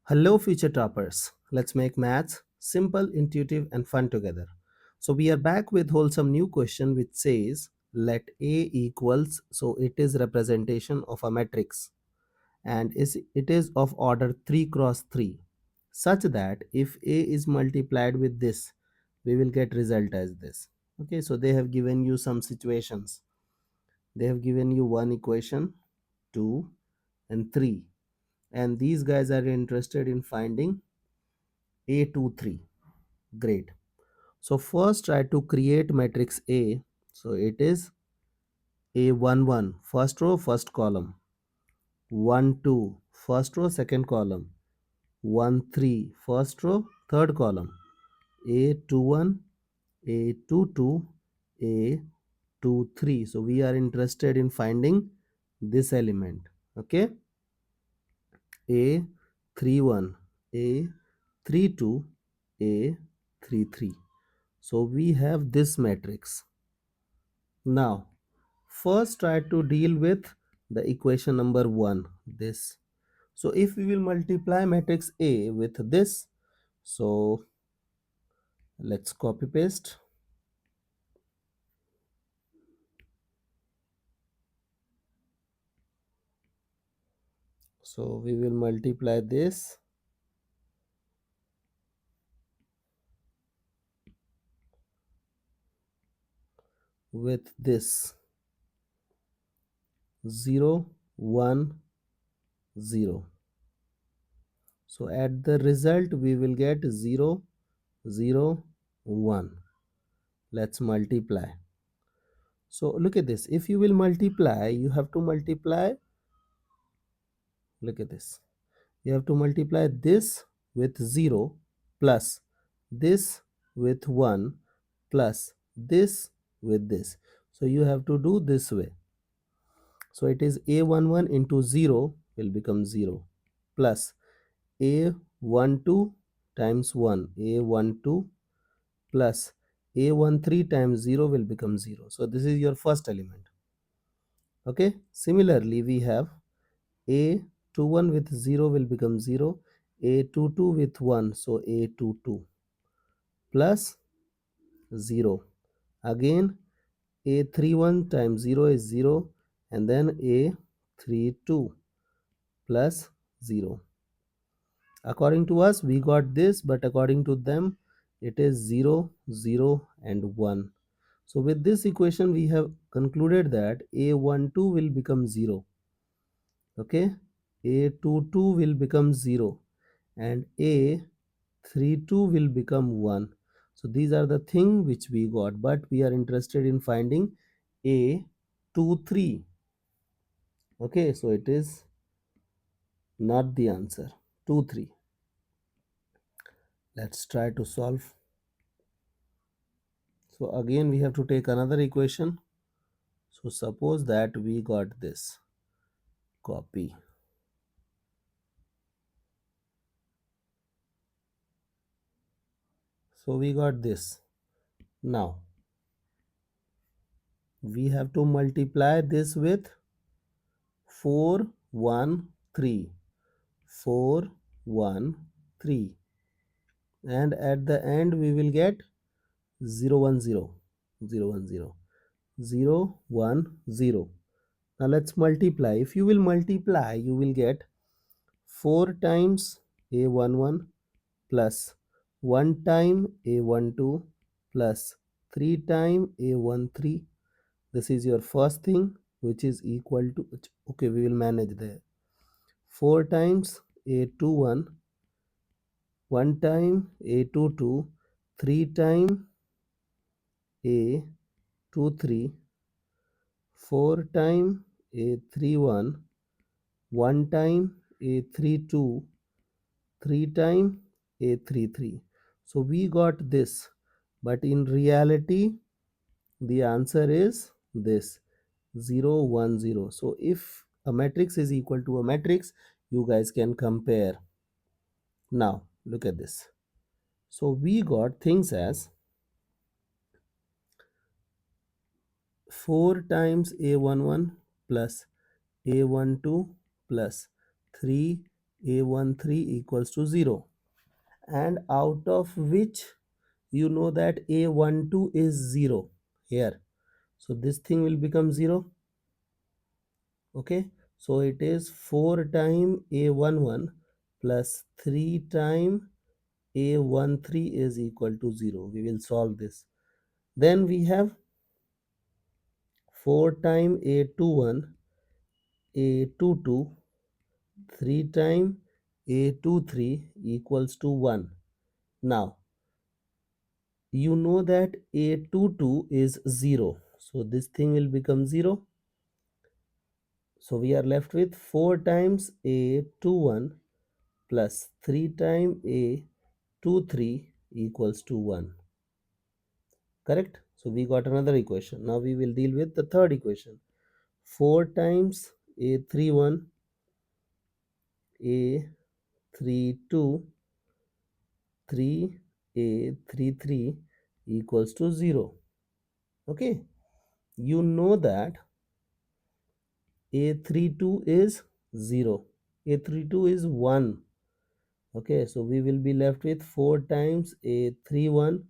Hello, future toppers. Let's make maths simple, intuitive, and fun together. So, we are back with wholesome new question which says let A equals, so it is representation of a matrix and it is of order 3 cross 3 such that if A is multiplied with this, we will get result as this. Okay, so they have given you some situations. They have given you one equation, 2, and 3, and these guys are interested in finding A23. Great. So first try to create matrix A. So it is A11, first row, first column. 1, 2, first row, second column. 1, 3, first row, third column. A21, A22, A23. So we are interested in finding this element. Okay. A31, A32, A33. So we have this matrix. Now first try to deal with the equation number 1, this. So if we will multiply matrix A with this, so let's copy paste. So we will multiply this with this 0, 1, 0. So at the result we will get 0, 0, 1. Let's multiply. So look at this. If you will multiply, you have to multiply. Look at this. You have to multiply this with 0 plus this with 1 plus this with this. So you have to do this way. So it is A11 into 0 will become 0 plus A12 times 1, A12 plus A13 times 0 will become 0. So this is your first element. Okay. Similarly, we have A21 with 0 will become 0, A22 with 1, so A22 plus 0. Again, A31 times 0 is 0, and then A32 plus 0. According to us, we got this, but according to them, it is 0, 0, and 1. So with this equation, we have concluded that A12 will become 0. Okay, A22 will become 0 and A32 will become 1. So these are the thing which we got, but we are interested in finding A23. Okay, so it is not the answer. 2, 3. Let's try to solve. So again we have to take another equation. So suppose that we got this. Copy. So we got this. Now we have to multiply this with 4, 1, 3. 4, 1, 3. And at the end we will get 0, 1, 0. 0, 1, 0. 0, 1, 0. Now let's multiply. If you will multiply, you will get 4 times A11 plus 1 time A12 plus 3 time A13. This is your first thing, which is equal to, okay, we will manage there. 4 times A21, 1 time A22, 3 time A23, 4 time A31, 1 time A32, 3 time A33. So we got this, but in reality the answer is this 0, 1, 0. So if a matrix is equal to a matrix, you guys can compare. Now look at this. So we got things as 4 times A11 plus A12 plus 3 A13 equals to 0, and out of which you know that A12 is 0 here. So this thing will become 0. Okay, so it is 4 times A11 plus 3 times A13 is equal to 0. We will solve this. Then we have 4 times A21, A22, 3 times A23 equals to 1. Now you know that A22 is 0. So this thing will become 0. So we are left with 4 times A21 plus 3 times A23 equals to 1. Correct? So we got another equation. Now we will deal with the third equation. 4 times A31, A32, 3A33 equals to 0. Okay. You know that A32 is 0. A32 is 1. Okay, so we will be left with 4 times A31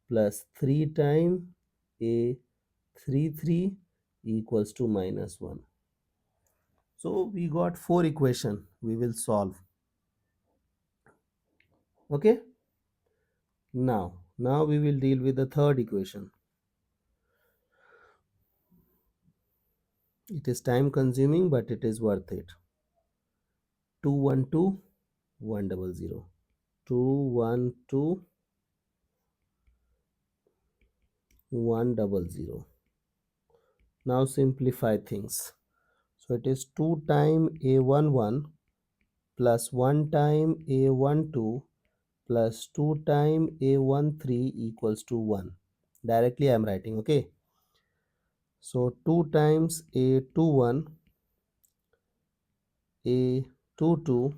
plus 3 times A33 equals to minus 1. So we got 4 equations we will solve. Okay, now we will deal with the third equation. It is time consuming, but it is worth it. 212 100, 212 100. Now simplify things. So it is 2 times A11 plus 1 time A12 plus 2 time A13 equals to 1. Directly I am writing, okay. So 2 times A21, A22,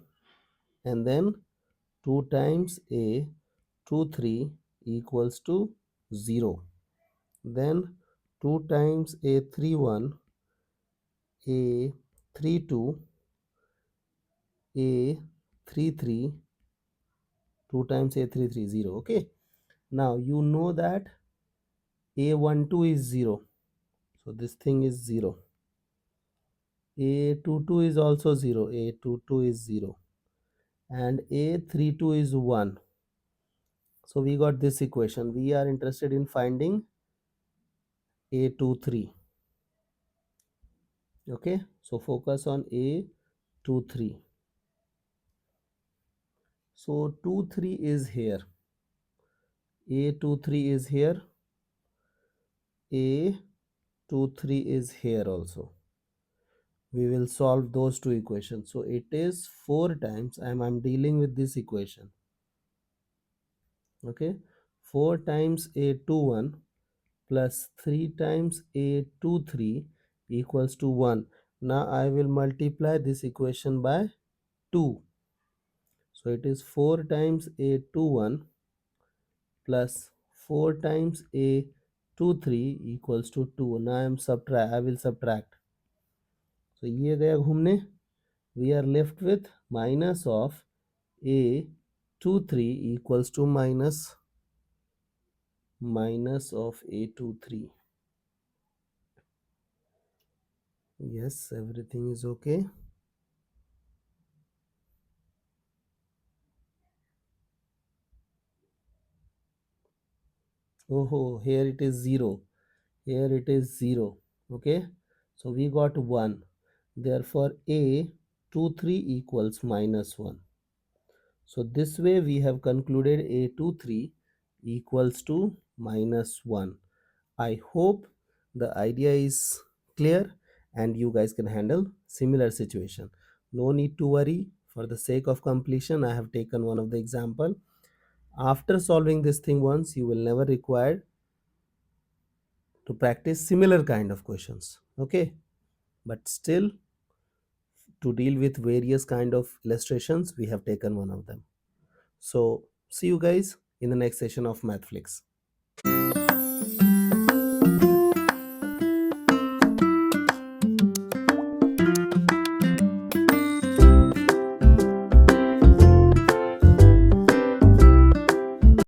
and then 2 times A23 equals to 0. Then 2 times A31, A32, A33, 2 times A33 0. Okay. Now you know that A12 is 0. So this thing is 0. A22 is also 0. A22 is 0. And A32 is 1. So we got this equation. We are interested in finding A23. Okay. So focus on A23. So 23 is here. A23 is here. A23 is here also. We will solve those two equations. So it is 4 times I'm dealing with this equation. Okay, 4 times A21 plus 3 times A23 equals to 1. Now I will multiply this equation by 2. So it is 4 times A21 plus 4 times A23 equals to 2. Now I will subtract. So ये गया घूमने. We are left with minus of A23 equals to minus of A23. Yes, everything is okay. Oh, here it is 0. Here it is 0. Okay. So we got 1. Therefore, A23 equals minus 1. So this way we have concluded A23 equals to minus 1. I hope the idea is clear and you guys can handle similar situation. No need to worry. For the sake of completion, I have taken one of the example. After solving this thing once, you will never require to practice similar kind of questions. Okay, but still, to deal with various kind of illustrations, we have taken one of them. So see you guys in the next session of MathFlix.